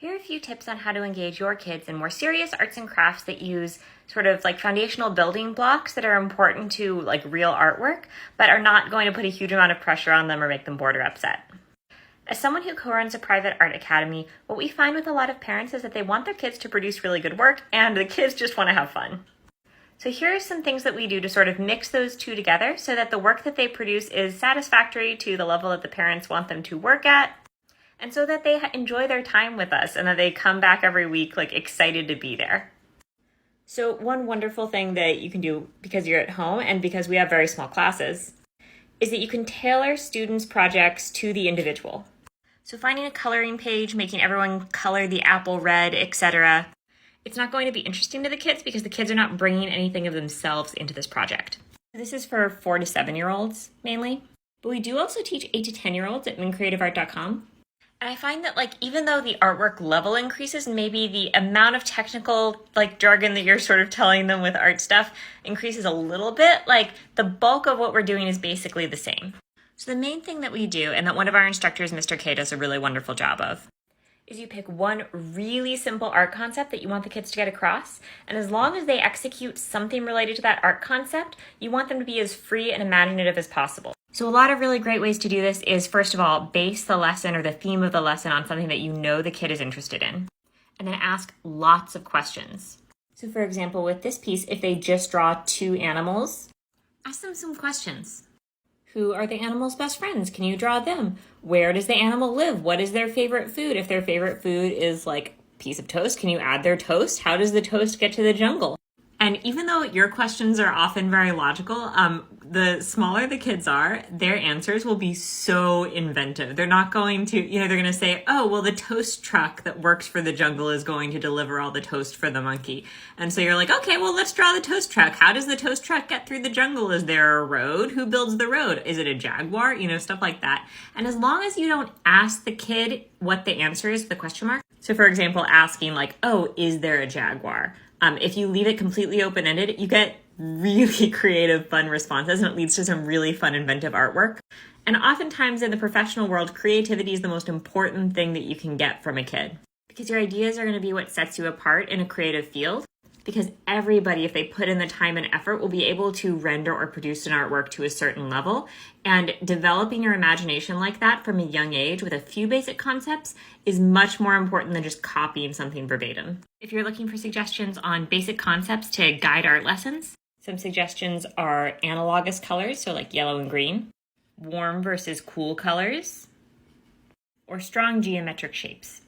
Here are a few tips on how to engage your kids in more serious arts and crafts that use sort of like foundational building blocks that are important to like real artwork, but are not going to put a huge amount of pressure on them or make them bored or upset. As someone who co-runs a private art academy, what we find with a lot of parents is that they want their kids to produce really good work and the kids just want to have fun. So here are some things that we do to sort of mix those two together so that the work that they produce is satisfactory to the level that the parents want them to work at, and so that they enjoy their time with us and that they come back every week like excited to be there. So one wonderful thing that you can do because you're at home and because we have very small classes is that you can tailor students' projects to the individual. So finding a coloring page, making everyone color the apple red, etc. It's not going to be interesting to the kids because the kids are not bringing anything of themselves into this project. This is for 4 to 7-year-olds mainly, but we do also teach 8 to 10-year-olds at mincreativeart.com. And I find that like even though the artwork level increases, maybe the amount of technical like jargon that you're sort of telling them with art stuff increases a little bit, like the bulk of what we're doing is basically the same. So the main thing that we do, and that one of our instructors, Mr. K, does a really wonderful job of, is you pick one really simple art concept that you want the kids to get across, and as long as they execute something related to that art concept, you want them to be as free and imaginative as possible. So a lot of really great ways to do this is, first of all, base the lesson or the theme of the lesson on something that you know the kid is interested in, and then ask lots of questions. So for example, with this piece, if they just draw 2 animals, ask them some questions. Who are the animal's best friends? Can you draw them? Where does the animal live? What is their favorite food? If their favorite food is like a piece of toast, can you add their toast? How does the toast get to the jungle? And even though your questions are often very logical, the smaller the kids are, their answers will be so inventive. They're not going to, they're going to say, oh, well, the toast truck that works for the jungle is going to deliver all the toast for the monkey. And so you're like, okay, well, let's draw the toast truck. How does the toast truck get through the jungle? Is there a road? Who builds the road? Is it a jaguar? Stuff like that. And as long as you don't ask the kid what the answer is, the question mark. So for example, asking like, oh, is there a jaguar? If you leave it completely open-ended, you get really creative, fun responses, and it leads to some really fun, inventive artwork. And oftentimes in the professional world, creativity is the most important thing that you can get from a kid, because your ideas are going to be what sets you apart in a creative field. Because everybody, if they put in the time and effort, will be able to render or produce an artwork to a certain level. And developing your imagination like that from a young age with a few basic concepts is much more important than just copying something verbatim. If you're looking for suggestions on basic concepts to guide art lessons, some suggestions are analogous colors, so like yellow and green, warm versus cool colors, or strong geometric shapes.